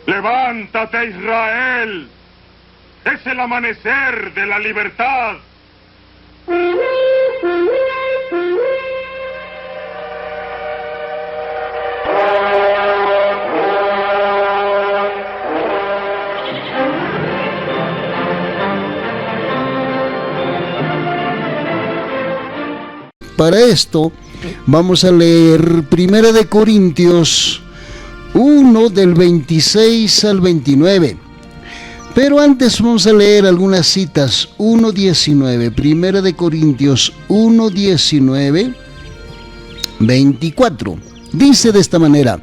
Levántate, Israel. Es el amanecer de la libertad. Para esto vamos a leer 1 de Corintios 1 del 26 al 29. Pero antes vamos a leer algunas citas. 1:19, 1 de Corintios 1:19, 24. Dice de esta manera: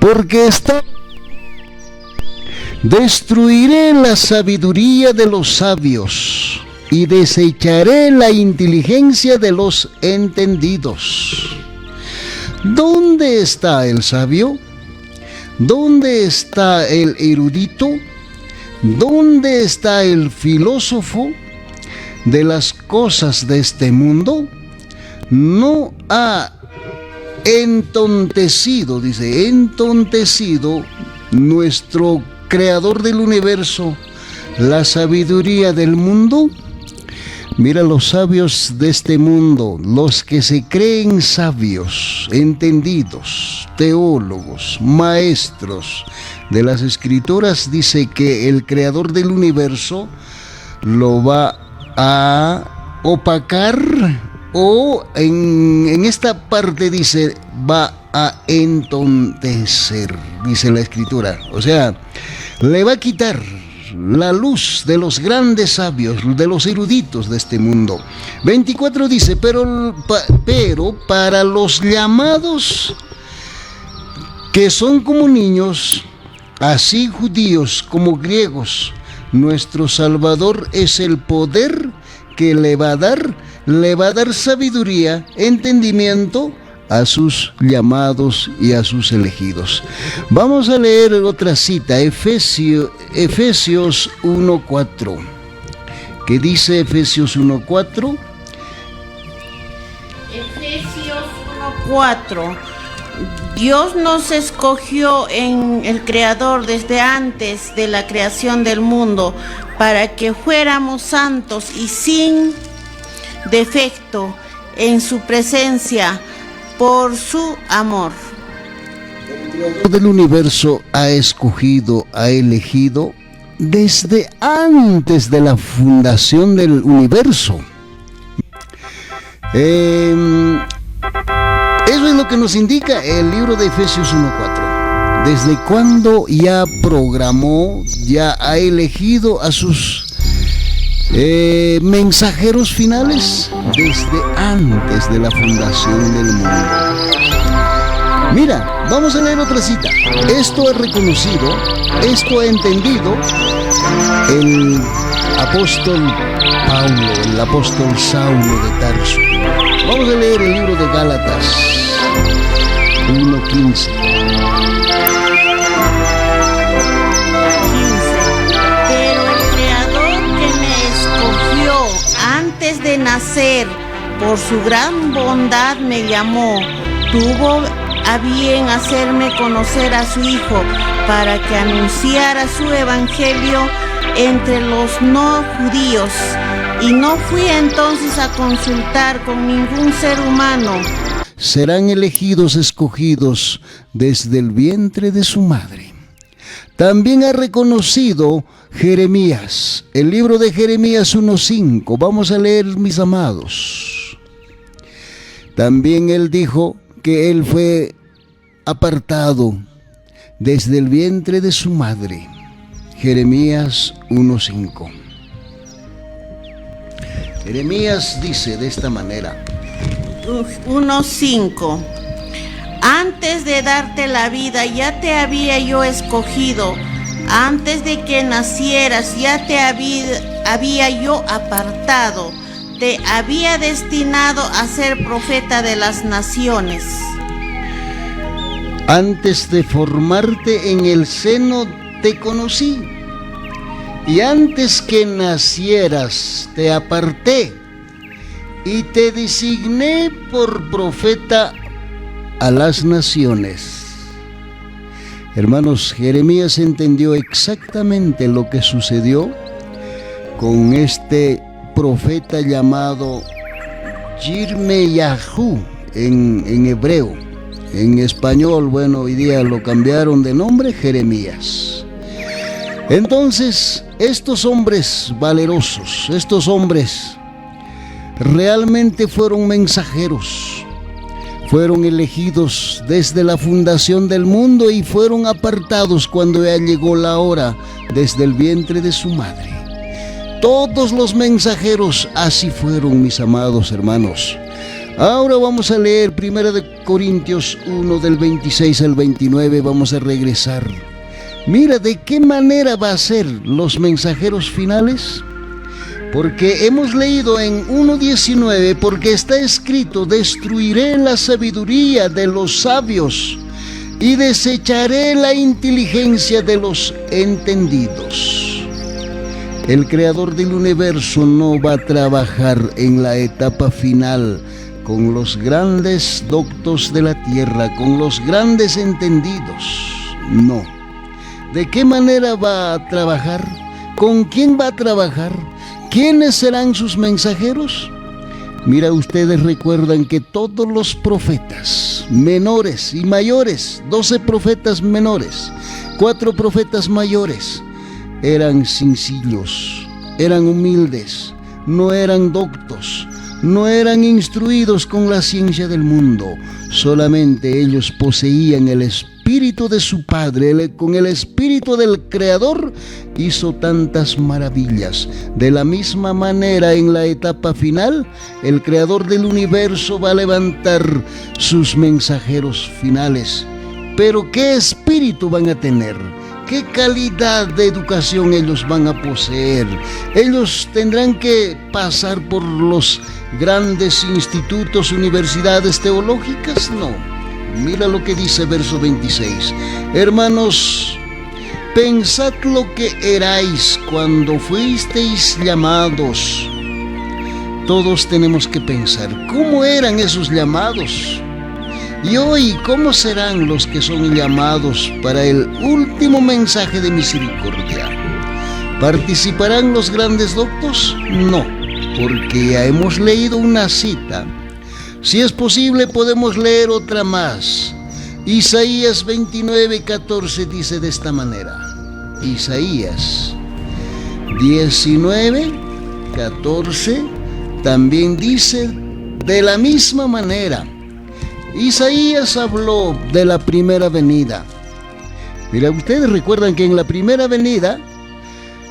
porque destruiré la sabiduría de los sabios y desecharé la inteligencia de los entendidos. ¿Dónde está el sabio? ¿Dónde está el erudito? ¿Dónde está el filósofo de las cosas de este mundo? No ha entontecido, dice, entontecido nuestro creador del universo la sabiduría del mundo. Mira, los sabios de este mundo, los que se creen sabios, entendidos, teólogos, maestros de las escrituras, dice que el creador del universo lo va a opacar, o en esta parte dice va a entontecer, dice la escritura. O sea, le va a quitar la luz de los grandes sabios, de los eruditos de este mundo. 24 dice: pero para los llamados que son como niños, así judíos como griegos, nuestro Salvador es el poder que le va a dar sabiduría, entendimiento a sus llamados y a sus elegidos. Vamos a leer otra cita, Efesios 1:4. ¿Qué dice Efesios 1:4? Efesios 1:4. Dios nos escogió en el Creador desde antes de la creación del mundo para que fuéramos santos y sin defecto en su presencia por su amor. El Creador del universo ha escogido, ha elegido desde antes de la fundación del universo. Eso es lo que nos indica el libro de Efesios 1:4. Desde cuando ya programó, ya ha elegido a sus mensajeros finales desde antes de la fundación del mundo. Mira, vamos a leer otra cita. Esto ha reconocido, esto ha entendido el apóstol Pablo, el apóstol Saulo de Tarso. Vamos a leer el libro de Gálatas 1:15. Antes de nacer, por su gran bondad me llamó, tuvo a bien hacerme conocer a su Hijo, para que anunciara su evangelio entre los no judíos, y no fui entonces a consultar con ningún ser humano. Serán elegidos, escogidos desde el vientre de su madre. También ha reconocido Jeremías, el libro de Jeremías 1:5. Vamos a leer, mis amados. También él dijo que él fue apartado desde el vientre de su madre. Jeremías 1:5. Jeremías dice de esta manera: 1:5. Antes de darte la vida ya te había yo escogido, antes de que nacieras ya te había yo apartado, te había destinado a ser profeta de las naciones. Antes de formarte en el seno te conocí, y antes que nacieras te aparté, y te designé por profeta a las naciones. Hermanos, Jeremías entendió exactamente lo que sucedió con este profeta llamado Yirmeyahu en hebreo. En español, bueno, hoy día lo cambiaron de nombre, Jeremías. Entonces, estos hombres valerosos, estos hombres realmente fueron mensajeros, fueron elegidos desde la fundación del mundo y fueron apartados cuando ya llegó la hora desde el vientre de su madre. Todos los mensajeros así fueron, mis amados hermanos. Ahora vamos a leer 1 Corintios 1 del 26 al 29, vamos a regresar. Mira de qué manera va a ser los mensajeros finales. Porque hemos leído en 1:19, porque está escrito: destruiré la sabiduría de los sabios y desecharé la inteligencia de los entendidos. El creador del universo no va a trabajar en la etapa final con los grandes doctos de la tierra, con los grandes entendidos. No. ¿De qué manera va a trabajar? ¿Con quién va a trabajar? ¿Quiénes serán sus mensajeros? Mira, ustedes recuerdan que todos los profetas, menores y mayores, 12 profetas menores, 4 profetas mayores, eran sencillos, eran humildes, no eran doctos, no eran instruidos con la ciencia del mundo, solamente ellos poseían el espíritu de su Padre, con el espíritu del Creador hizo tantas maravillas. De la misma manera, en la etapa final, el Creador del universo va a levantar sus mensajeros finales. Pero ¿qué espíritu van a tener? ¿Qué calidad de educación ellos van a poseer? ¿Ellos tendrán que pasar por los grandes institutos, universidades teológicas? No. Mira lo que dice verso 26. Hermanos, pensad lo que erais cuando fuisteis llamados. Todos tenemos que pensar, ¿cómo eran esos llamados? Y hoy, ¿cómo serán los que son llamados para el último mensaje de misericordia? ¿Participarán los grandes doctos? No, porque ya hemos leído una cita. Si es posible, podemos leer otra más. Isaías 29:14 dice de esta manera. Isaías 19:14 también dice de la misma manera. Isaías habló de la primera venida. Mira, ustedes recuerdan que en la primera venida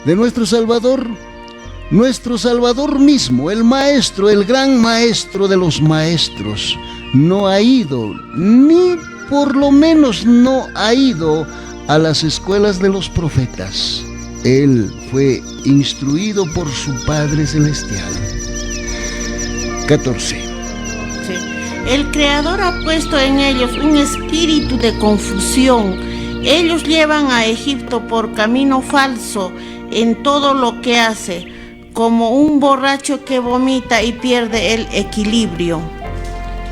de nuestro Salvador mismo, el maestro, el gran maestro de los maestros, no ha ido, ni por lo menos no ha ido a las escuelas de los profetas. Él fue instruido por su Padre Celestial. 14. Sí. El Creador ha puesto en ellos un espíritu de confusión. Ellos llevan a Egipto por camino falso en todo lo que hace, como un borracho que vomita y pierde el equilibrio.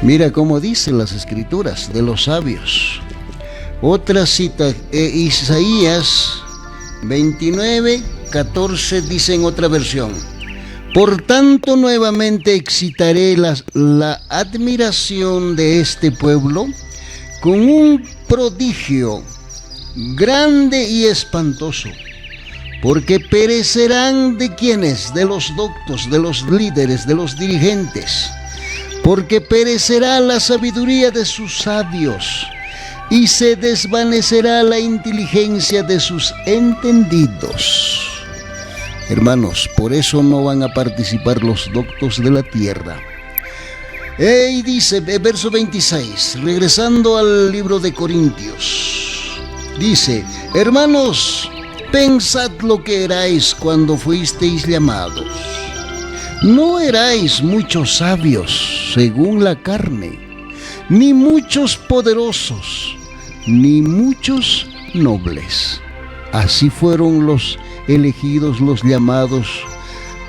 Mira cómo dicen las escrituras de los sabios. Otra cita, Isaías 29:14 dice en otra versión: por tanto nuevamente excitaré la admiración de este pueblo con un prodigio grande y espantoso. Porque perecerán de quienes, de los doctos, de los líderes, de los dirigentes. Porque perecerá la sabiduría de sus sabios y se desvanecerá la inteligencia de sus entendidos. Hermanos, por eso no van a participar los doctos de la tierra. Y dice, verso 26, regresando al libro de Corintios, dice: hermanos, pensad lo que erais cuando fuisteis llamados. No erais muchos sabios según la carne, ni muchos poderosos, ni muchos nobles. Así fueron los elegidos, los llamados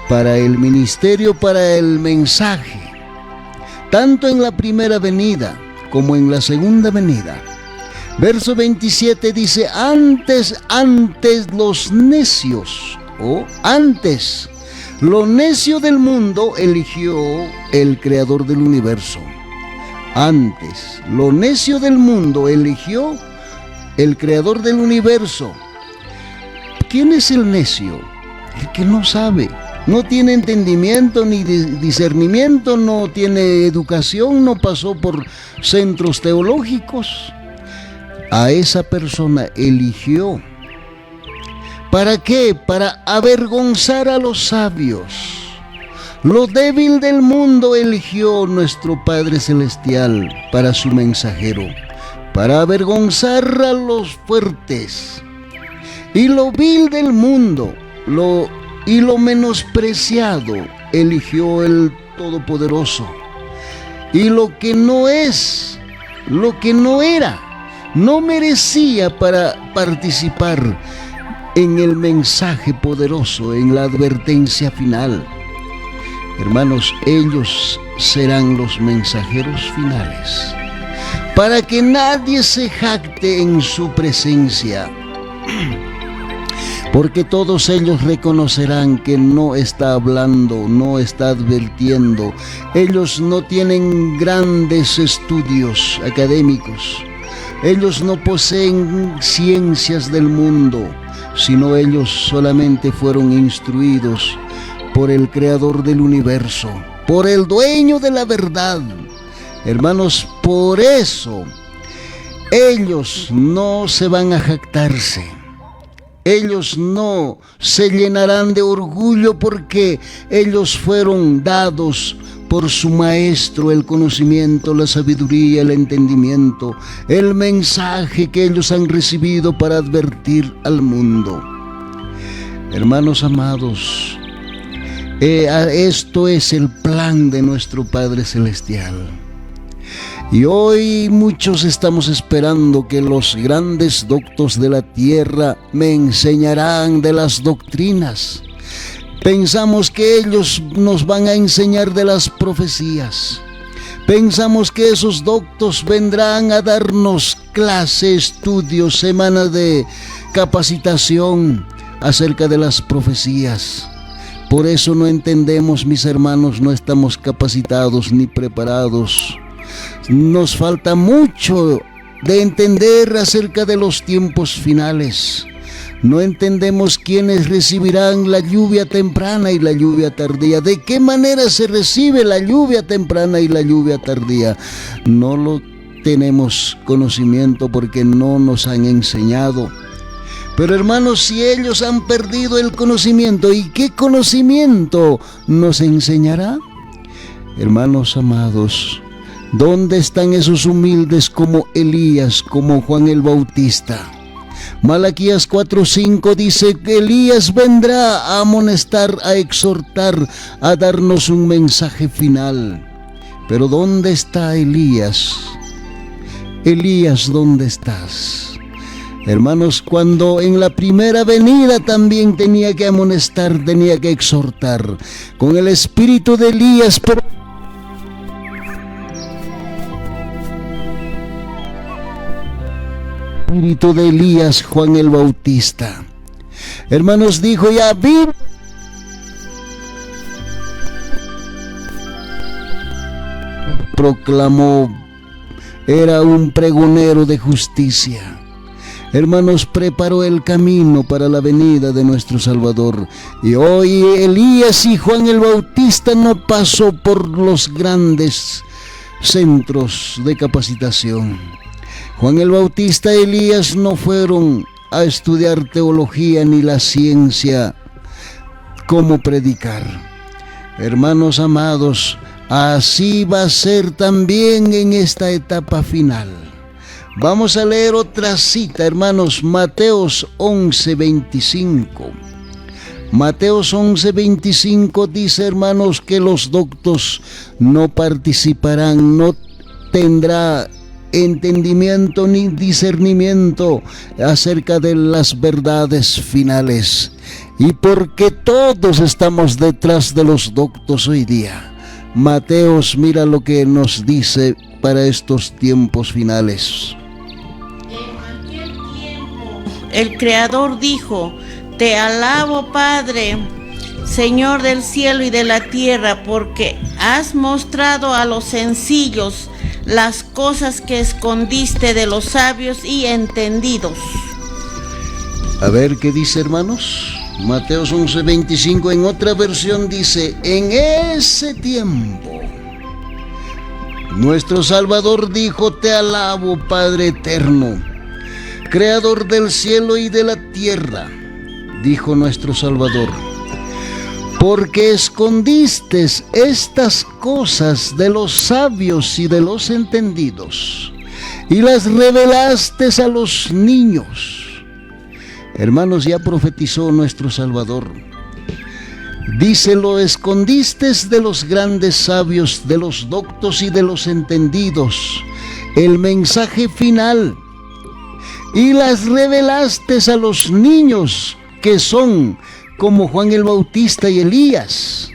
para el ministerio, para el mensaje, tanto en la primera venida como en la segunda venida. Verso 27 dice, antes los necios, antes, lo necio del mundo eligió el creador del universo. Antes, lo necio del mundo eligió el creador del universo. ¿Quién es el necio? El que no sabe, no tiene entendimiento ni discernimiento, no tiene educación, no pasó por centros teológicos. A esa persona eligió. ¿Para qué? Para avergonzar a los sabios. Lo débil del mundo eligió nuestro Padre Celestial para su mensajero, para avergonzar a los fuertes. Y lo vil del mundo, y lo menospreciado eligió el Todopoderoso. Y lo que no es, lo que no era, no merecía para participar en el mensaje poderoso, en la advertencia final. Hermanos, ellos serán los mensajeros finales, para que nadie se jacte en su presencia, porque todos ellos reconocerán que no está hablando, no está advirtiendo. Ellos no tienen grandes estudios académicos, ellos no poseen ciencias del mundo, sino ellos solamente fueron instruidos por el creador del universo, por el dueño de la verdad. Hermanos, por eso ellos no se van a jactarse. Ellos no se llenarán de orgullo, porque ellos fueron dados por su maestro el conocimiento, la sabiduría, el entendimiento, el mensaje que ellos han recibido para advertir al mundo. Hermanos amados, esto es el plan de nuestro Padre Celestial. Y hoy muchos estamos esperando que los grandes doctos de la tierra me enseñarán de las doctrinas. Pensamos que ellos nos van a enseñar de las profecías. Pensamos que esos doctos vendrán a darnos clases, estudios, semanas de capacitación acerca de las profecías. Por eso no entendemos, mis hermanos, no estamos capacitados ni preparados. Nos falta mucho de entender acerca de los tiempos finales. No entendemos quiénes recibirán la lluvia temprana y la lluvia tardía. ¿De qué manera se recibe la lluvia temprana y la lluvia tardía? No lo tenemos conocimiento porque no nos han enseñado. Pero hermanos, si ellos han perdido el conocimiento, ¿y qué conocimiento nos enseñará? Hermanos amados, ¿dónde están esos humildes como Elías, como Juan el Bautista? Malaquías 4:5 dice que Elías vendrá a amonestar, a exhortar, a darnos un mensaje final. Pero ¿dónde está Elías? Elías, ¿dónde estás? Hermanos, cuando en la primera venida también tenía que amonestar, tenía que exhortar, con el espíritu de Elías, pero espíritu de Elías, Juan el Bautista. Hermanos, dijo ya, vive. Proclamó, era un pregonero de justicia. Hermanos, preparó el camino para la venida de nuestro Salvador. Y hoy Elías y Juan el Bautista no pasó por los grandes centros de capacitación. Juan el Bautista y Elías no fueron a estudiar teología ni la ciencia, cómo predicar. Hermanos amados, así va a ser también en esta etapa final. Vamos a leer otra cita, hermanos, Mateos 11:25. Mateos 11:25 dice, hermanos, que los doctos no participarán, no tendrá entendimiento ni discernimiento acerca de las verdades finales. Y porque todos estamos detrás de los doctos hoy día, Mateos, mira lo que nos dice para estos tiempos finales. el Creador dijo: Te alabo, Padre, Señor del cielo y de la tierra, porque has mostrado a los sencillos las cosas que escondiste de los sabios y entendidos. A ver qué dice, hermanos. Mateo 11:25, en otra versión dice: en ese tiempo nuestro Salvador dijo: Te alabo, Padre eterno, Creador del cielo y de la tierra. Dijo nuestro Salvador: porque escondiste estas cosas de los sabios y de los entendidos, y las revelaste a los niños. Hermanos, ya profetizó nuestro Salvador. Dice: lo escondiste de los grandes sabios, de los doctos y de los entendidos, el mensaje final, y las revelaste a los niños, que son como Juan el Bautista y Elías.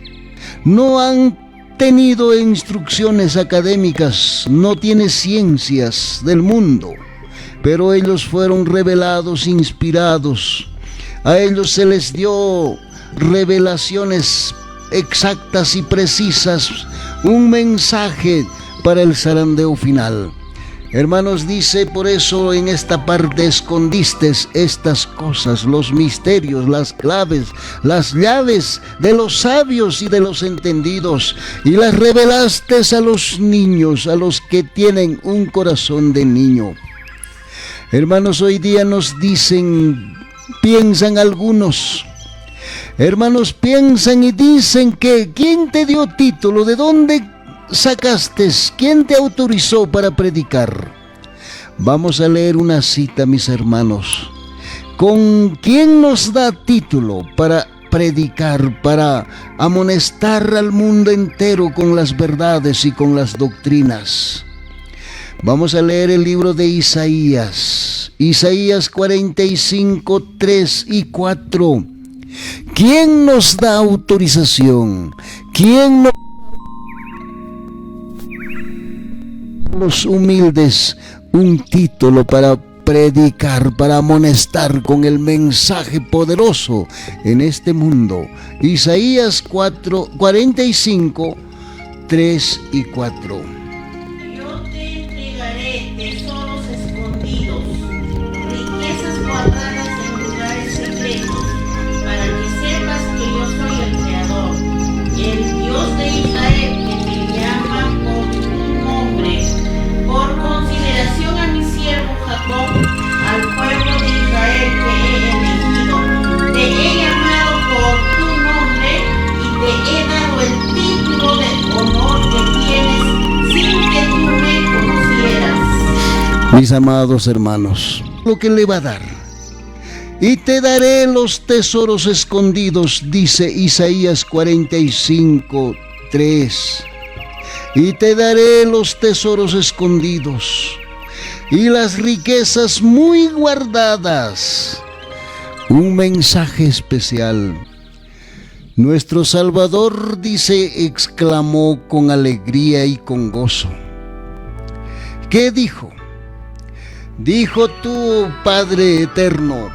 No han tenido instrucciones académicas, no tiene ciencias del mundo, pero ellos fueron revelados, inspirados. A ellos se les dio revelaciones exactas y precisas, un mensaje para el zarandeo final. Hermanos, dice, por eso en esta parte escondiste estas cosas, los misterios, las claves, las llaves de los sabios y de los entendidos, y las revelaste a los niños, a los que tienen un corazón de niño. Hermanos, hoy día nos dicen, piensan algunos, hermanos, piensan y dicen que ¿quién te dio título? ¿De dónde sacaste? ¿Quién te autorizó para predicar? Vamos a leer una cita, mis hermanos. ¿Con quién nos da título para predicar, para amonestar al mundo entero con las verdades y con las doctrinas? Vamos a leer el libro de Isaías 45, 3 y 4. ¿Quién nos da autorización? ¿Quién nos los humildes un título para predicar, para amonestar con el mensaje poderoso en este mundo? Isaías 45, 3 y 4. Yo te entregaré tesoros escondidos, riquezas guardadas en lugares secretos, para que sepas que yo soy el Creador, el Dios de Israel, que te llama por tu nombre. Por consideración a mi siervo Jacob, al pueblo de Israel que he elegido, te he llamado por tu nombre y te he dado el título de honor que tienes sin que tú me conocieras. Mis amados hermanos, lo que le va a dar: y te daré los tesoros escondidos, dice Isaías 45, 3. Y te daré los tesoros escondidos y las riquezas muy guardadas. Un mensaje especial. Nuestro Salvador, dice, exclamó con alegría y con gozo. ¿Qué dijo? Dijo: tú, Padre eterno,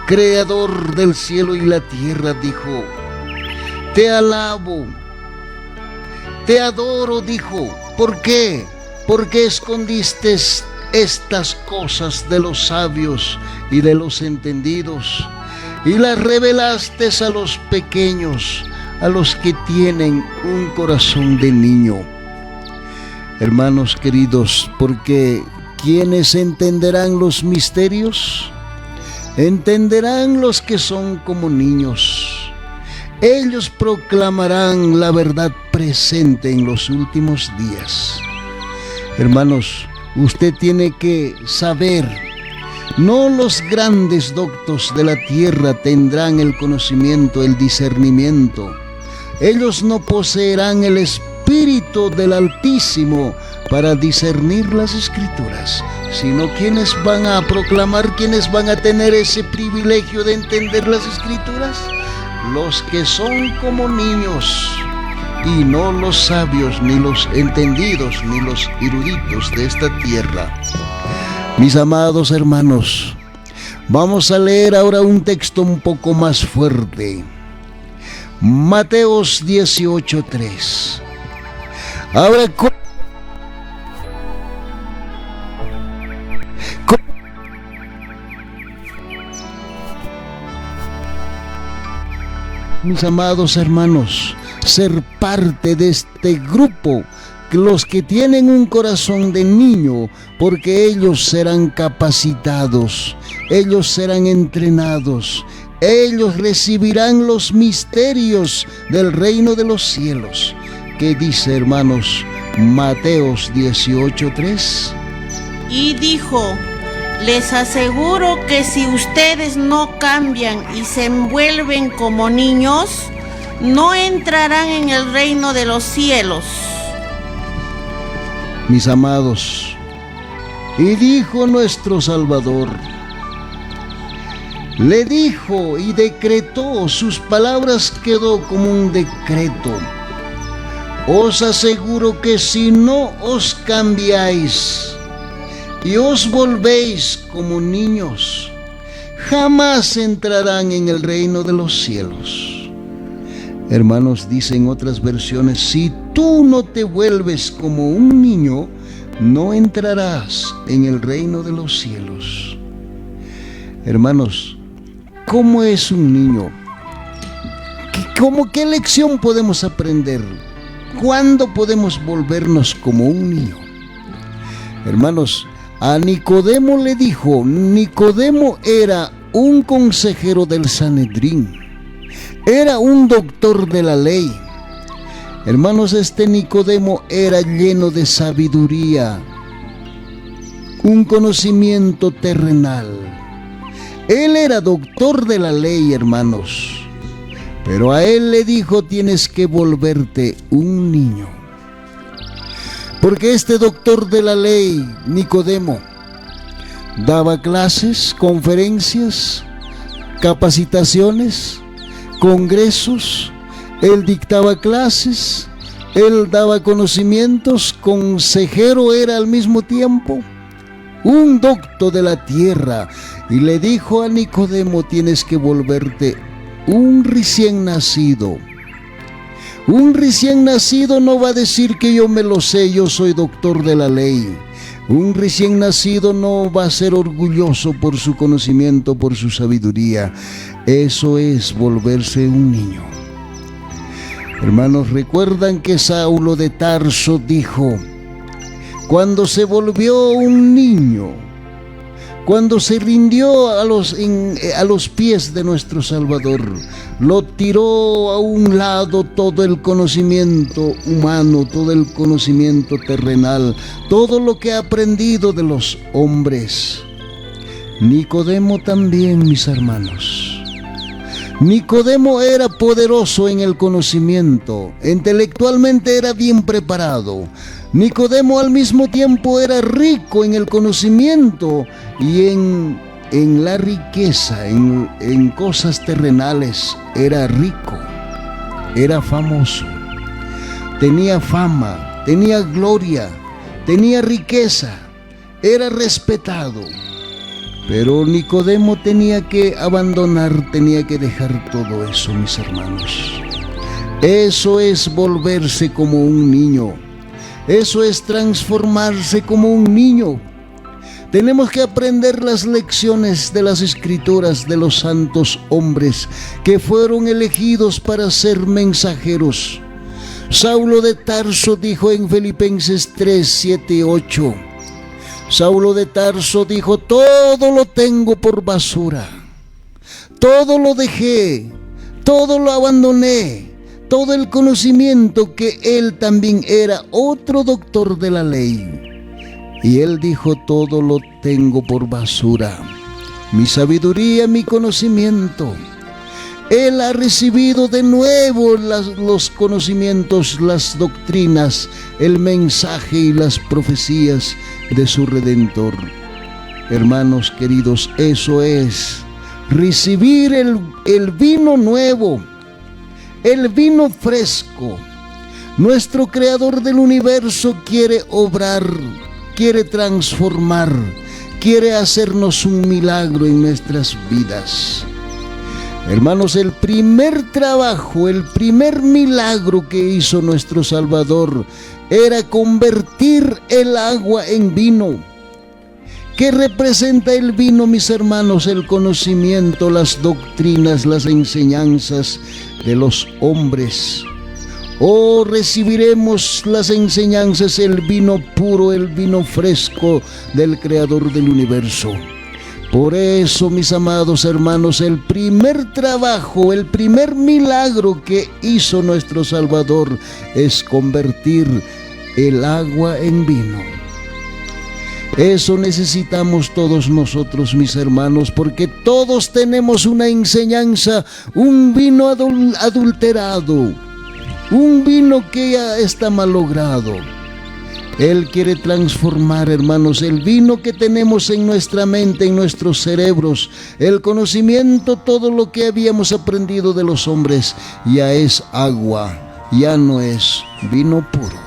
Creador del cielo y la tierra, dijo, te alabo, te adoro, dijo. ¿Por qué? Porque escondiste estas cosas de los sabios y de los entendidos, y las revelaste a los pequeños, a los que tienen un corazón de niño. Hermanos queridos, porque ¿quiénes entenderán los misterios? Entenderán los que son como niños. Ellos proclamarán la verdad presente en los últimos días. Hermanos, usted tiene que saber, no los grandes doctos de la tierra tendrán el conocimiento, el discernimiento. Ellos no poseerán el Espíritu del Altísimo para discernir las Escrituras, sino quienes van a proclamar, quienes van a tener ese privilegio de entender las Escrituras, los que son como niños, y no los sabios, ni los entendidos, ni los eruditos de esta tierra. Mis amados hermanos, Vamos a leer ahora un texto un poco más fuerte. Mateos 18:3. Ahora, mis amados hermanos, ser parte de este grupo, los que tienen un corazón de niño, porque ellos serán capacitados, ellos serán entrenados, ellos recibirán los misterios del reino de los cielos. ¿Qué dice, hermanos, Mateos 18:3? Y dijo: les aseguro que si ustedes no cambian y se envuelven como niños, no entrarán en el reino de los cielos. Mis amados, y dijo nuestro Salvador, le dijo y decretó, sus palabras quedó como un decreto. Os aseguro que si no os cambiáis y os volvéis como niños, jamás entrarán en el reino de los cielos. Hermanos, dicen otras versiones, si tú no te vuelves como un niño, no entrarás en el reino de los cielos. Hermanos, ¿cómo es un niño? ¿Qué lección podemos aprender? ¿Cuándo podemos volvernos como un niño? Hermanos, a Nicodemo le dijo, Nicodemo era un consejero del Sanedrín, era un doctor de la ley. Hermanos, este Nicodemo era lleno de sabiduría, un conocimiento terrenal. Él era doctor de la ley, hermanos, pero a él le dijo, tienes que volverte un niño. Porque este doctor de la ley, Nicodemo, daba clases, conferencias, capacitaciones, congresos, él dictaba clases, él daba conocimientos, consejero era al mismo tiempo, un doctor de la tierra, y le dijo a Nicodemo, tienes que volverte un recién nacido. Un recién nacido no va a decir que yo me lo sé, yo soy doctor de la ley. Un recién nacido no va a ser orgulloso por su conocimiento, por su sabiduría. Eso es volverse un niño. Hermanos, ¿recuerdan que Saulo de Tarso dijo, cuando se volvió un niño, cuando se rindió a los pies de nuestro Salvador, lo tiró a un lado todo el conocimiento humano, todo el conocimiento terrenal, todo lo que ha aprendido de los hombres? Nicodemo también, mis hermanos. Nicodemo era poderoso en el conocimiento, intelectualmente era bien preparado. Nicodemo al mismo tiempo era rico en el conocimiento y en la riqueza, en cosas terrenales, era rico, era famoso, tenía fama, tenía gloria, tenía riqueza, era respetado. Pero Nicodemo tenía que abandonar, tenía que dejar todo eso, mis hermanos. Eso es volverse como un niño. Eso es transformarse como un niño. Tenemos que aprender las lecciones de las Escrituras de los santos hombres que fueron elegidos para ser mensajeros. Saulo de Tarso dijo en Filipenses 3, 7, 8. Saulo de Tarso dijo, todo lo tengo por basura, todo lo dejé, todo lo abandoné, todo el conocimiento, que él también era otro doctor de la ley. Y él dijo, todo lo tengo por basura, mi sabiduría, mi conocimiento. Él ha recibido de nuevo los conocimientos, las doctrinas, el mensaje y las profecías de su Redentor. Hermanos queridos, eso es recibir el vino nuevo, el vino fresco. Nuestro Creador del universo quiere obrar, quiere transformar, quiere hacernos un milagro en nuestras vidas. Hermanos, el primer trabajo, el primer milagro que hizo nuestro Salvador era convertir el agua en vino. ¿Qué representa el vino, mis hermanos? El conocimiento, las doctrinas, las enseñanzas de los hombres. Oh, recibiremos las enseñanzas, el vino puro, el vino fresco del Creador del universo. Por eso, mis amados hermanos, el primer trabajo, el primer milagro que hizo nuestro Salvador es convertir el agua en vino. Eso necesitamos todos nosotros, mis hermanos, porque todos tenemos una enseñanza, un vino adulterado, un vino que ya está malogrado. Él quiere transformar, hermanos, el vino que tenemos en nuestra mente, en nuestros cerebros, el conocimiento, todo lo que habíamos aprendido de los hombres, ya es agua, ya no es vino puro.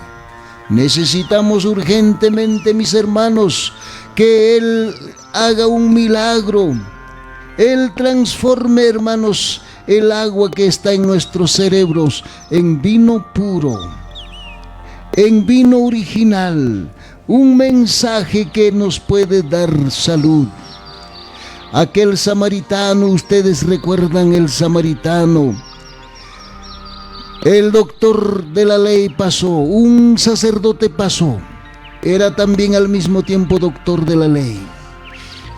Necesitamos urgentemente, mis hermanos, que Él haga un milagro. Él transforme, hermanos, el agua que está en nuestros cerebros en vino puro, en vino original, un mensaje que nos puede dar salud. Aquel samaritano, ustedes recuerdan el samaritano, el doctor de la ley pasó, un sacerdote pasó, era también al mismo tiempo doctor de la ley.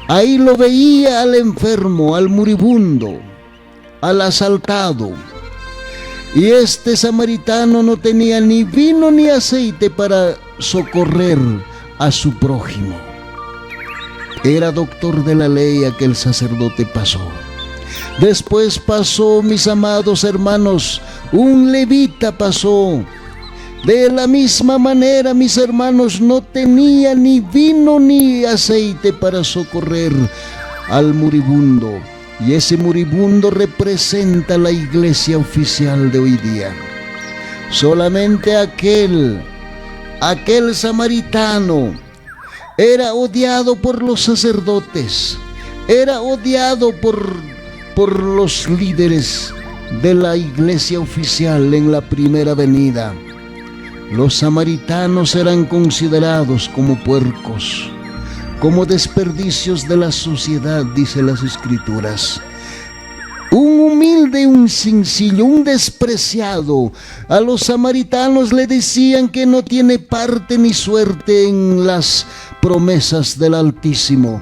Ahí lo veía al enfermo, al moribundo, al asaltado. Y este samaritano no tenía ni vino ni aceite para socorrer a su prójimo. Era doctor de la ley, aquel sacerdote pasó. Después pasó, mis amados hermanos, un levita pasó. De la misma manera, mis hermanos, no tenía ni vino ni aceite para socorrer al moribundo. Y ese moribundo representa la iglesia oficial de hoy día. Solamente aquel samaritano era odiado por los sacerdotes, era odiado por los líderes de la iglesia oficial en la primera venida. Los samaritanos eran considerados como puercos, como desperdicios de la sociedad, dice las Escrituras. Un humilde, un sencillo, un despreciado. A los samaritanos le decían que no tiene parte ni suerte en las promesas del Altísimo.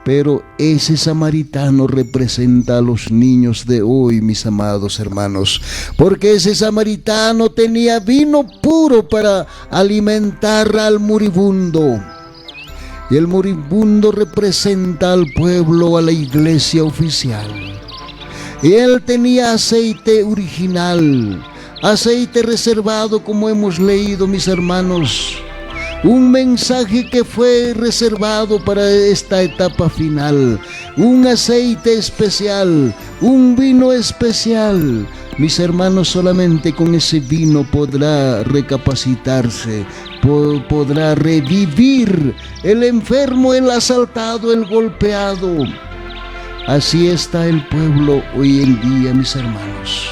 Pero ese samaritano representa a los niños de hoy, mis amados hermanos, porque ese samaritano tenía vino puro para alimentar al moribundo. Y el moribundo representa al pueblo, a la iglesia oficial. Y él tenía aceite original, aceite reservado, como hemos leído, mis hermanos. Un mensaje que fue reservado para esta etapa final. Un aceite especial, un vino especial. Mis hermanos, solamente con ese vino podrá recapacitarse, podrá revivir el enfermo, el asaltado, el golpeado. Así está el pueblo hoy en día, mis hermanos.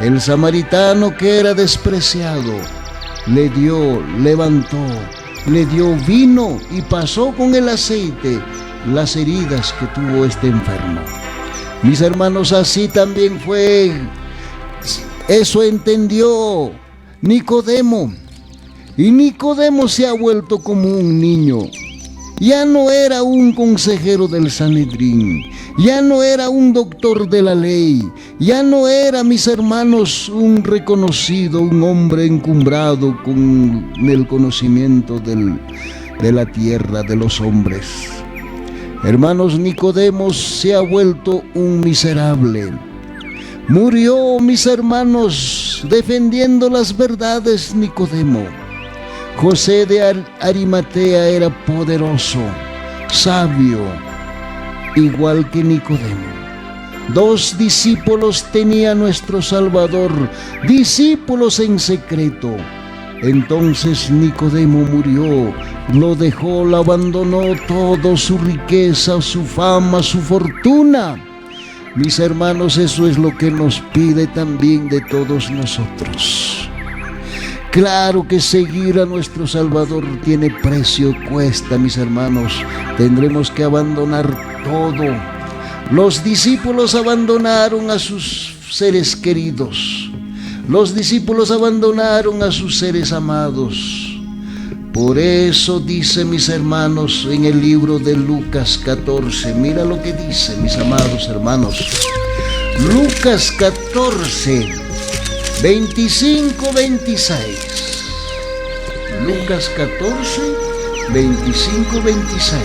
El samaritano que era despreciado, levantó, le dio vino y pasó con el aceite las heridas que tuvo este enfermo. Mis hermanos, así también fue. Eso entendió Nicodemo. Y Nicodemo se ha vuelto como un niño. Ya no era un consejero del Sanedrín, ya no era un doctor de la ley, ya no era, mis hermanos, un reconocido, un hombre encumbrado con el conocimiento de la tierra, de los hombres. Hermanos, Nicodemo se ha vuelto un miserable. Murió, mis hermanos, defendiendo las verdades Nicodemo. José de Arimatea era poderoso, sabio, igual que Nicodemo. 2 discípulos tenía nuestro Salvador, discípulos en secreto. Entonces Nicodemo murió lo dejó, lo abandonó todo, su riqueza, su fama, su fortuna. Mis hermanos, eso es lo que nos pide también de todos nosotros. Claro que seguir a nuestro Salvador tiene precio, cuesta, mis hermanos. Tendremos que abandonar todo. Los discípulos abandonaron a sus seres queridos. Los discípulos abandonaron a sus seres amados. Por eso dice, mis hermanos, en el libro de Lucas 14, mira lo que dice, mis amados hermanos. Lucas 14, 25, 26. Lucas 14, 25, 26.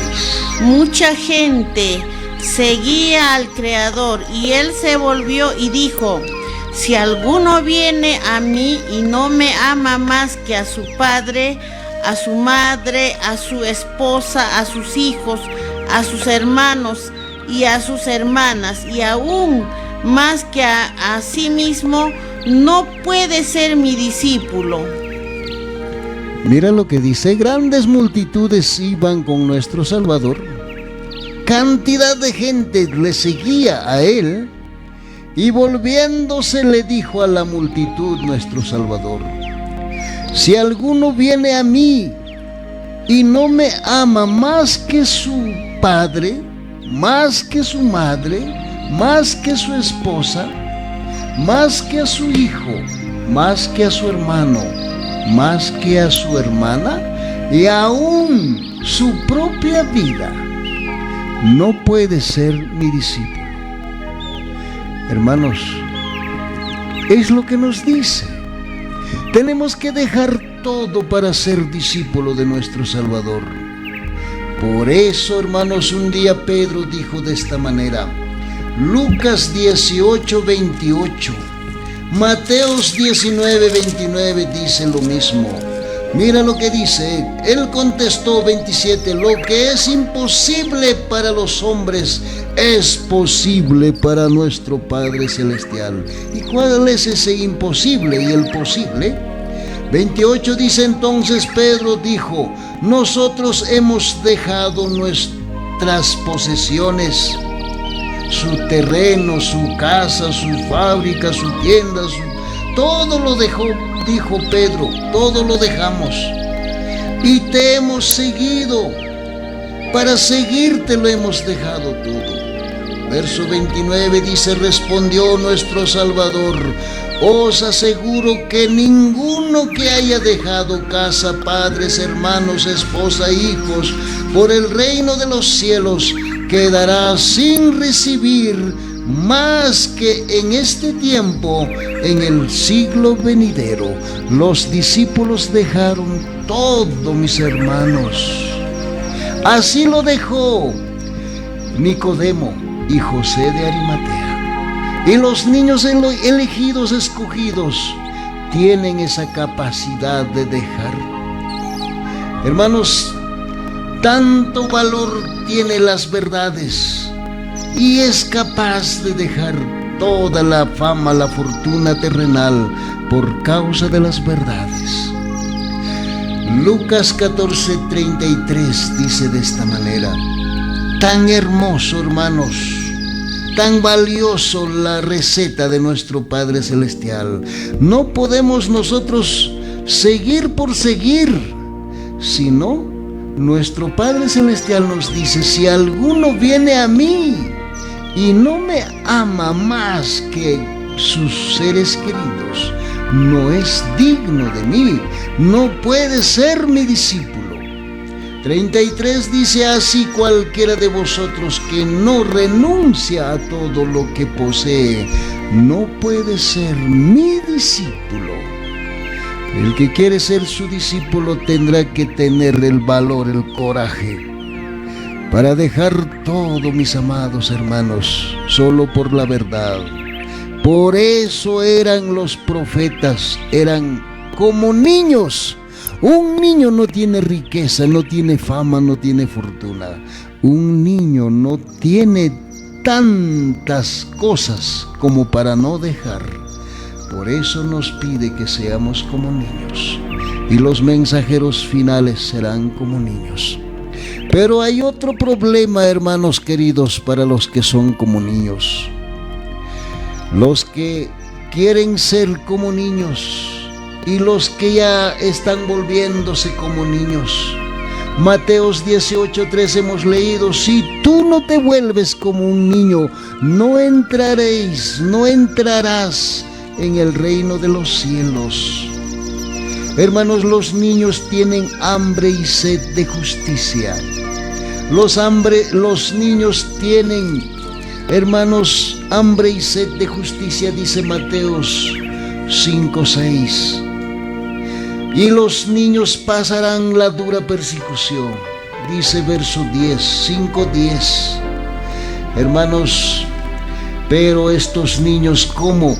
Mucha gente seguía al Creador y él se volvió y dijo: si alguno viene a mí y no me ama más que a su padre, a su madre, a su esposa, a sus hijos, a sus hermanos y a sus hermanas, y aún más que a sí mismo, no puede ser mi discípulo. Mira lo que dice: grandes multitudes iban con nuestro Salvador, cantidad de gente le seguía a él, y volviéndose le dijo a la multitud nuestro Salvador: si alguno viene a mí y no me ama más que su padre, más que su madre, más que su esposa, más que a su hijo, más que a su hermano, más que a su hermana, y aún su propia vida, no puede ser mi discípulo. Hermanos, es lo que nos dice. Tenemos que dejar todo para ser discípulo de nuestro Salvador. Por eso, hermanos, un día Pedro dijo de esta manera, Lucas 18, 28, Mateos 19, 29 dice lo mismo. Mira lo que dice. Él contestó, 27, lo que es imposible para los hombres es posible para nuestro Padre Celestial. ¿Y cuál es ese imposible y el posible? 28 dice, entonces Pedro dijo, nosotros hemos dejado nuestras posesiones, su terreno, su casa, su fábrica, su tienda, todo lo dejó, dijo Pedro, todo lo dejamos y te hemos seguido. Para seguirte lo hemos dejado todo. Verso 29 dice, respondió nuestro Salvador, os aseguro que ninguno que haya dejado casa, padres, hermanos, esposa, hijos, por el reino de los cielos, quedará sin recibir más que en este tiempo, en el siglo venidero. Los discípulos dejaron todo, mis hermanos. Así lo dejó Nicodemo y José de Arimatea. Y los niños elegidos, escogidos, tienen esa capacidad de dejar. Hermanos, tanto valor tiene las verdades y es capaz de dejar toda la fama, la fortuna terrenal por causa de las verdades. Lucas 14:33 dice de esta manera, tan hermoso, hermanos, tan valioso la receta de nuestro Padre Celestial. No podemos nosotros seguir por seguir, sino nuestro Padre Celestial nos dice, si alguno viene a mí y no me ama más que sus seres queridos, no es digno de mí, no puede ser mi discípulo. 33 dice, así cualquiera de vosotros que no renuncia a todo lo que posee, no puede ser mi discípulo. El que quiere ser su discípulo tendrá que tener el valor, el coraje, para dejar todo, mis amados hermanos, solo por la verdad. Por eso eran los profetas, eran como niños. Un niño no tiene riqueza, no tiene fama, no tiene fortuna. Un niño no tiene tantas cosas como para no dejar. Por eso nos pide que seamos como niños. y los mensajeros finales serán como niños. Pero hay otro problema, hermanos queridos, para los que son como niños. Los que quieren ser como niños y los que ya están volviéndose como niños. Mateos 18:3 hemos leído: si tú no te vuelves como un niño, no entrarás en el reino de los cielos. Hermanos, los niños tienen hambre y sed de justicia. Los niños tienen, hermanos, hambre y sed de justicia, dice Mateos 5:6. Y los niños pasarán la dura persecución, dice verso 5:10. Hermanos, pero estos niños, ¿cómo?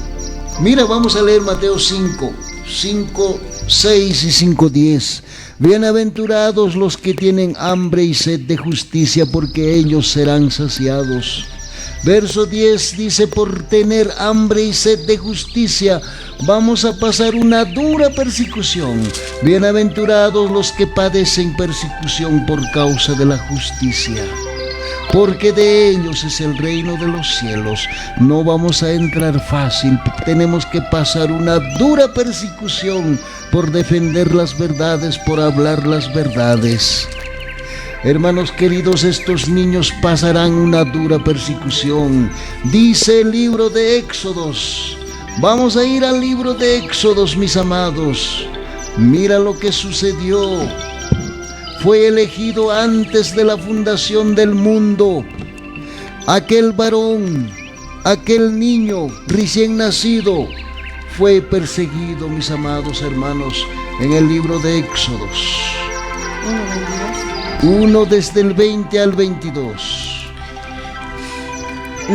Mira, vamos a leer Mateo 5:6 y 5:10. Bienaventurados los que tienen hambre y sed de justicia, porque ellos serán saciados. Verso 10 dice: por tener hambre y sed de justicia vamos a pasar una dura persecución. Bienaventurados los que padecen persecución por causa de la justicia, porque de ellos es el reino de los cielos. No vamos a entrar fácil, tenemos que pasar una dura persecución por defender las verdades, por hablar las verdades. Hermanos queridos, estos niños pasarán una dura persecución. Dice el libro de Éxodos. Vamos a ir al libro de Éxodos, mis amados. Mira lo que sucedió. Fue elegido antes de la fundación del mundo. Aquel varón, aquel niño recién nacido, fue perseguido, mis amados hermanos, en el libro de Éxodos. 1 desde el 20 al 22.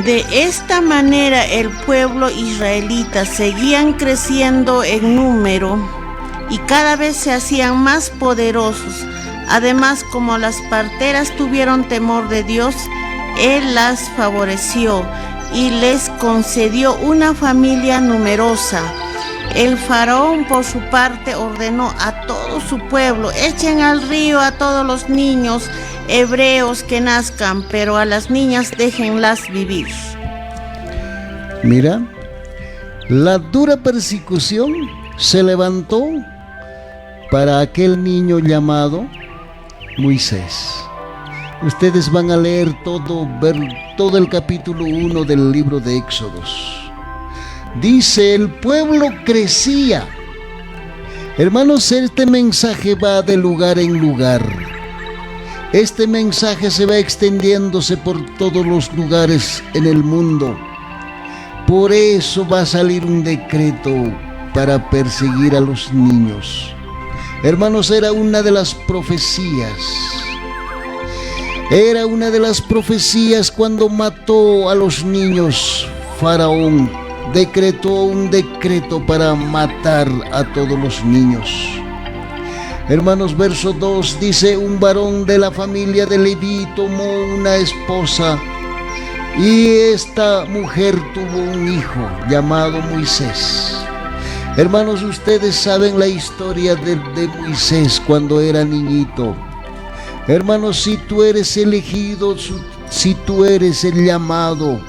De esta manera el pueblo israelita seguían creciendo en número y cada vez se hacían más poderosos. Además, como las parteras tuvieron temor de Dios, Él las favoreció y les concedió una familia numerosa. El faraón, por su parte, ordenó a todo su pueblo: echen al río a todos los niños hebreos que nazcan, pero a las niñas déjenlas vivir. Mira, la dura persecución se levantó para aquel niño llamado Moisés. Ustedes van a leer todo el capítulo 1 del libro de Éxodos. Dice: el pueblo crecía. Hermanos, este mensaje va de lugar en lugar. Este mensaje se va extendiéndose por todos los lugares en el mundo. Por eso va a salir un decreto para perseguir a los niños. Hermanos, era una de las profecías. Era una de las profecías cuando mató a los niños. Faraón decretó un decreto para matar a todos los niños. Hermanos, verso 2 dice: un varón de la familia de Leví tomó una esposa y esta mujer tuvo un hijo llamado Moisés. Hermanos, ustedes saben la historia de Moisés cuando era niñito. Hermanos, si tú eres elegido, si tú eres el llamado,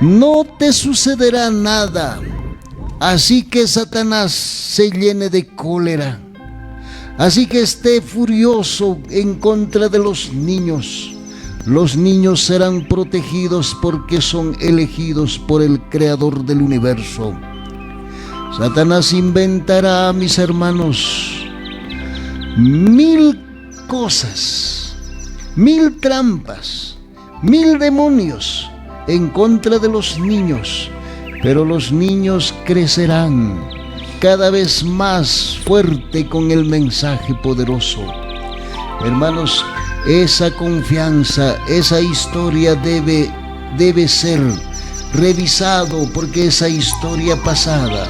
no te sucederá nada. Así que Satanás se llene de cólera, así que esté furioso en contra de los niños. Los niños serán protegidos porque son elegidos por el Creador del universo. Satanás inventará, mis hermanos, 1000 cosas, 1000 trampas, 1000 demonios en contra de los niños, pero los niños crecerán cada vez más fuerte con el mensaje poderoso. Hermanos, esa confianza, esa historia debe ser revisado, porque esa historia pasada,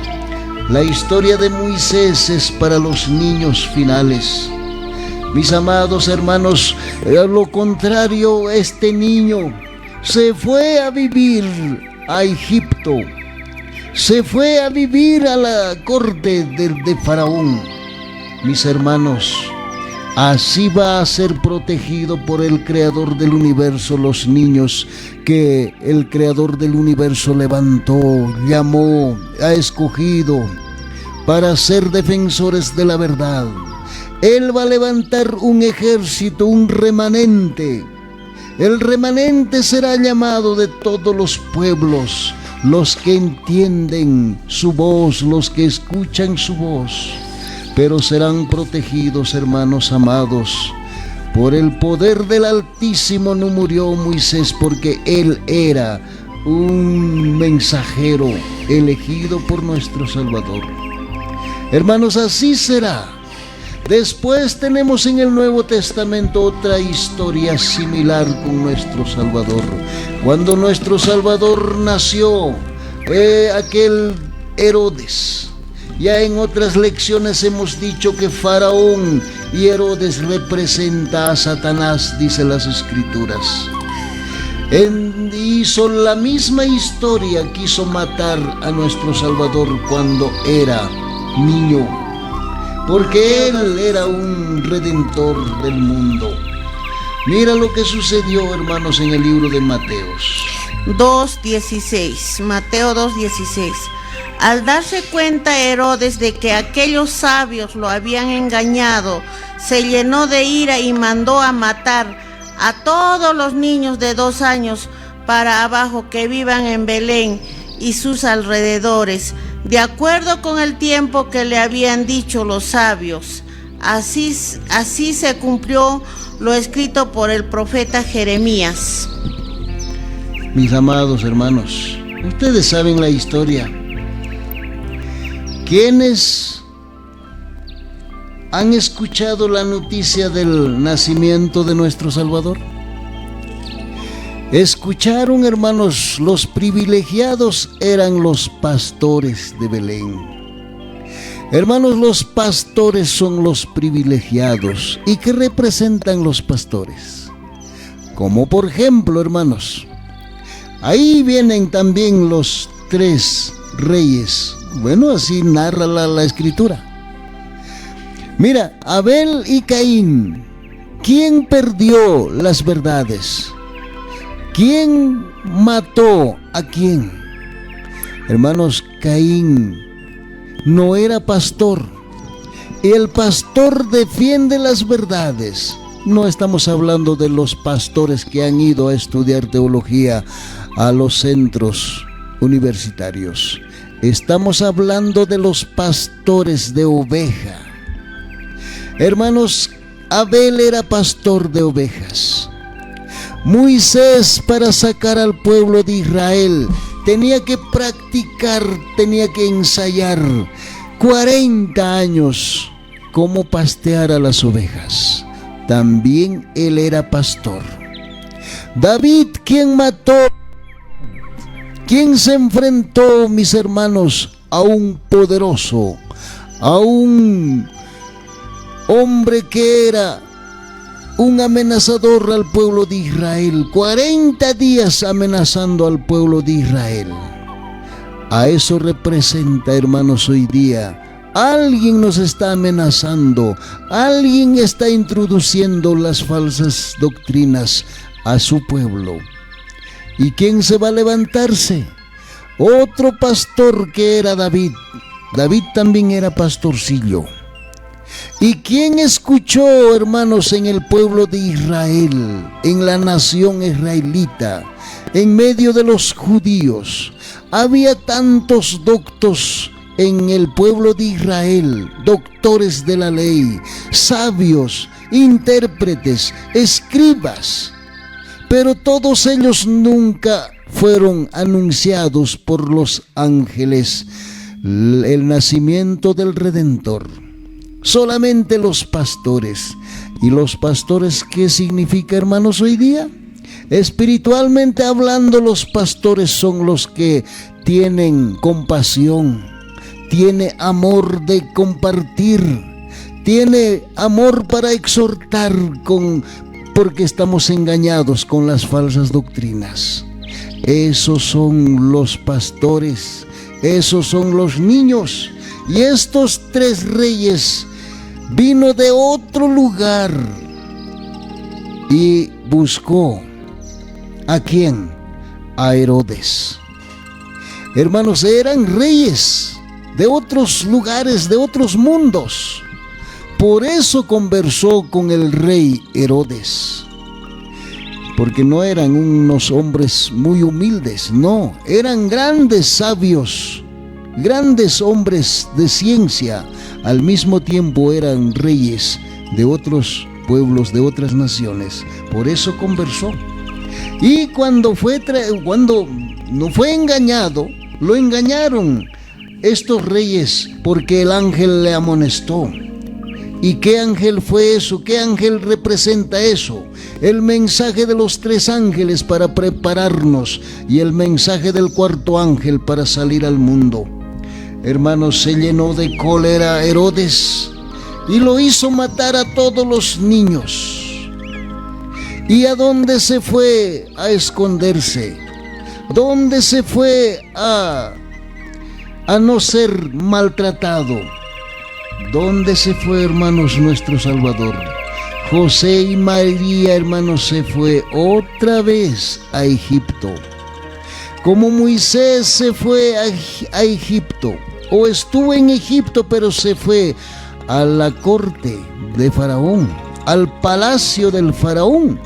la historia de Moisés, es para los niños finales. Mis amados hermanos, a lo contrario, este niño se fue a vivir a Egipto, se fue a vivir a la corte de Faraón. mis hermanos, así va a ser protegido por el Creador del universo los niños que el Creador del universo levantó, llamó, ha escogido para ser defensores de la verdad. Él va a levantar un ejército, un remanente. El remanente será llamado de todos los pueblos, los que entienden su voz, los que escuchan su voz. Pero serán protegidos, hermanos amados, por el poder del Altísimo. No murió Moisés porque él era un mensajero elegido por nuestro Salvador. Hermanos, así será. Después tenemos en el Nuevo Testamento otra historia similar con nuestro Salvador. Cuando nuestro Salvador nació, aquel Herodes. Ya en otras lecciones hemos dicho que Faraón y Herodes representa a Satanás, dice las Escrituras. Hizo la misma historia, quiso matar a nuestro Salvador cuando era niño, porque Él era un redentor del mundo. Mira lo que sucedió, hermanos, en el libro de Mateos 2:16. Mateo 2:16. Al darse cuenta Herodes de que aquellos sabios lo habían engañado, se llenó de ira y mandó a matar a todos los niños de 2 años para abajo que vivan en Belén y sus alrededores, de acuerdo con el tiempo que le habían dicho los sabios. Así se cumplió lo escrito por el profeta Jeremías. Mis amados hermanos, ustedes saben la historia. ¿Quiénes han escuchado la noticia del nacimiento de nuestro Salvador? Escucharon, hermanos, los privilegiados eran los pastores de Belén. Hermanos, los pastores son los privilegiados. ¿Y qué representan los pastores? Como por ejemplo, hermanos, ahí vienen también los 3 reyes. Bueno, así narra la Escritura. Mira, Abel y Caín. ¿Quién perdió las verdades? ¿Quién mató a quién? Hermanos, Caín no era pastor. El pastor defiende las verdades. No estamos hablando de los pastores que han ido a estudiar teología a los centros universitarios. Estamos hablando de los pastores de oveja. Hermanos, Abel era pastor de ovejas. Moisés, para sacar al pueblo de Israel, tenía que practicar, tenía que ensayar 40 años cómo pastear a las ovejas. También él era pastor. David, ¿quién mató? ¿Quién se enfrentó, mis hermanos, a un poderoso, a un hombre que era un amenazador al pueblo de Israel? 40 días amenazando al pueblo de Israel. A eso representa, hermanos, hoy día. Alguien nos está amenazando, alguien está introduciendo las falsas doctrinas a su pueblo. ¿Y quién se va a levantarse? Otro pastor que era David. David también era pastorcillo. ¿Y quién escuchó, hermanos, en el pueblo de Israel, en la nación israelita, en medio de los judíos? Había tantos doctos en el pueblo de Israel, doctores de la ley, sabios, intérpretes, escribas. Pero todos ellos nunca fueron anunciados por los ángeles el nacimiento del Redentor. Solamente los pastores. ¿Y los pastores qué significa, hermanos, hoy día? Espiritualmente hablando, los pastores son los que tienen compasión, tiene amor de compartir, tiene amor para exhortar porque estamos engañados con las falsas doctrinas. Esos son los pastores, esos son los niños. Y estos 3 reyes vino de otro lugar y buscó ¿a quién? A Herodes. Hermanos, eran reyes de otros lugares, de otros mundos. Por eso conversó con el rey Herodes. Porque no eran unos hombres muy humildes, no, eran grandes sabios, grandes hombres de ciencia. Al mismo tiempo eran reyes de otros pueblos, de otras naciones. Por eso conversó. Y cuando no fue engañado, lo engañaron estos reyes, porque el ángel le amonestó. ¿Y qué ángel fue eso? ¿Qué ángel representa eso? El mensaje de los 3 ángeles para prepararnos y el mensaje del 4.º ángel para salir al mundo. Hermanos, se llenó de cólera Herodes y lo hizo matar a todos los niños. ¿Y a dónde se fue a esconderse? ¿Dónde se fue a no ser maltratado? ¿Dónde se fue, hermanos, nuestro Salvador? José y María, hermanos, se fue otra vez a Egipto. Como Moisés se fue a Egipto, o estuvo en Egipto, pero se fue a la corte de Faraón, al palacio del Faraón.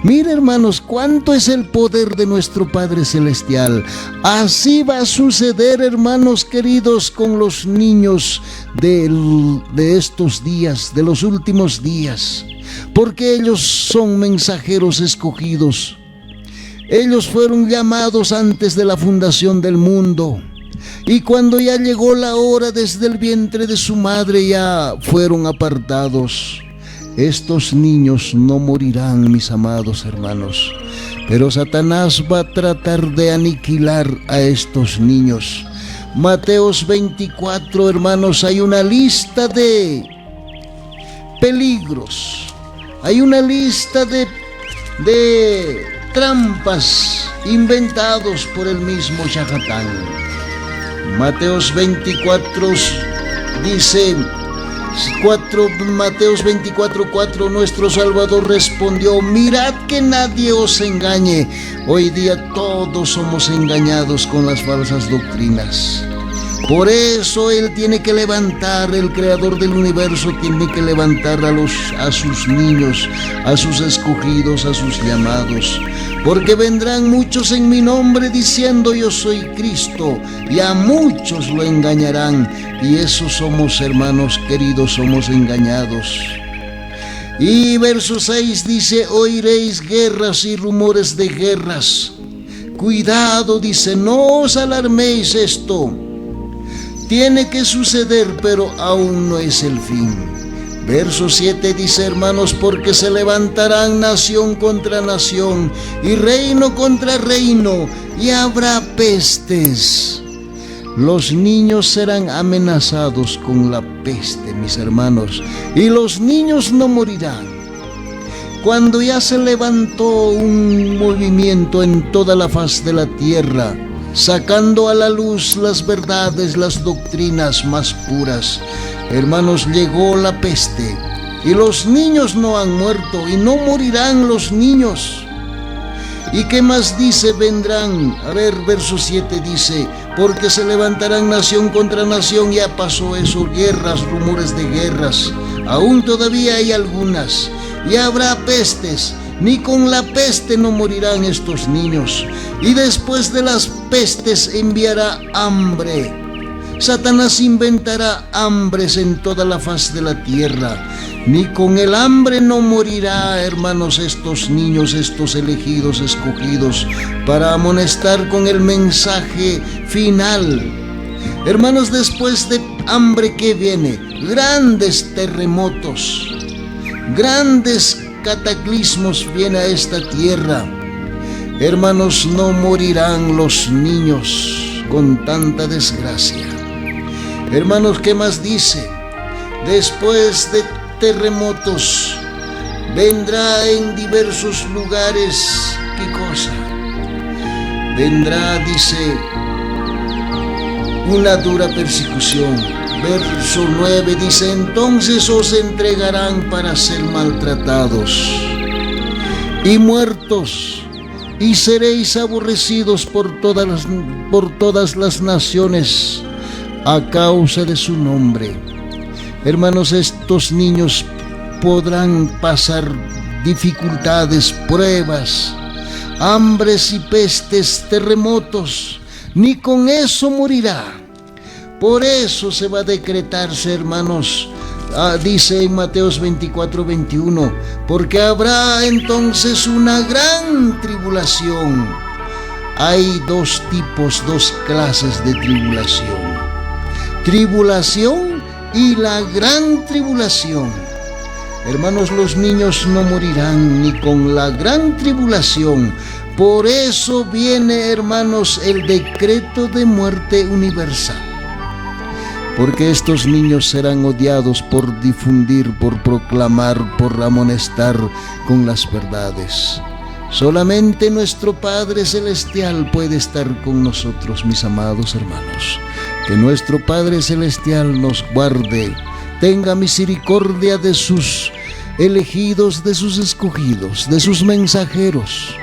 Mira, hermanos, cuánto es el poder de nuestro Padre Celestial. Así va a suceder, hermanos queridos, con los niños de estos días, de los últimos días, porque ellos son mensajeros escogidos. Ellos fueron llamados antes de la fundación del mundo, y cuando ya llegó la hora desde el vientre de su madre, ya fueron apartados. Estos niños no morirán, mis amados hermanos, pero Satanás va a tratar de aniquilar a estos niños. Mateos 24, hermanos, hay una lista de peligros, hay una lista de trampas inventados por el mismo Shahatan. Mateos 24 dice... Mateos 24:4, nuestro Salvador respondió: mirad que nadie os engañe. Hoy día todos somos engañados con las falsas doctrinas. Por eso Él tiene que levantar, el Creador del universo tiene que levantar a sus niños, a sus escogidos, a sus llamados. Porque vendrán muchos en mi nombre diciendo yo soy Cristo, y a muchos lo engañarán. Y esos somos, hermanos queridos, somos engañados. Y verso 6 dice: oiréis guerras y rumores de guerras. Cuidado, dice, no os alarméis, esto tiene que suceder, pero aún no es el fin. Verso 7 dice, hermanos, porque se levantarán nación contra nación y reino contra reino, y habrá pestes. Los niños serán amenazados con la peste, mis hermanos, y los niños no morirán. Cuando ya se levantó un movimiento en toda la faz de la tierra, sacando a la luz las verdades, las doctrinas más puras, hermanos, llegó la peste, y los niños no han muerto, y no morirán los niños. ¿Y qué más dice? Vendrán, a ver, verso 7 dice, porque se levantarán nación contra nación. Ya pasó eso, guerras, rumores de guerras, aún todavía hay algunas, y habrá pestes, ni con la peste no morirán estos niños, y después de las pestes enviará hambre. Satanás inventará hambres en toda la faz de la tierra, ni con el hambre no morirá, hermanos, estos niños, estos elegidos, escogidos, para amonestar con el mensaje final. Hermanos, después de hambre, ¿qué viene? Grandes terremotos, grandes cataclismos viene a esta tierra. Hermanos, no morirán los niños con tanta desgracia. Hermanos, ¿qué más dice? Después de terremotos vendrá en diversos lugares, ¿qué cosa? Vendrá, dice, una dura persecución. verso 9 dice: entonces os entregarán para ser maltratados y muertos, y seréis aborrecidos por todas las naciones a causa de su nombre. Hermanos, estos niños podrán pasar dificultades, pruebas, hambres y pestes, terremotos, ni con eso morirá. Por eso se va a decretarse, hermanos, dice en Mateos 24:21, porque habrá entonces una gran tribulación. Hay dos tipos, dos clases de tribulación: tribulación y la gran tribulación. Hermanos, los niños no morirán ni con la gran tribulación. Por eso viene, hermanos, el decreto de muerte universal. Porque estos niños serán odiados por difundir, por proclamar, por amonestar con las verdades. Solamente nuestro Padre Celestial puede estar con nosotros, mis amados hermanos. Que nuestro Padre Celestial nos guarde, tenga misericordia de sus elegidos, de sus escogidos, de sus mensajeros.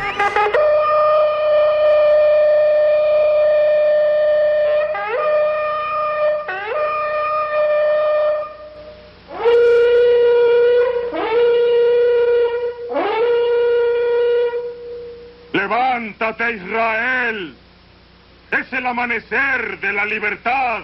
Levántate, Israel. Es el amanecer de la libertad.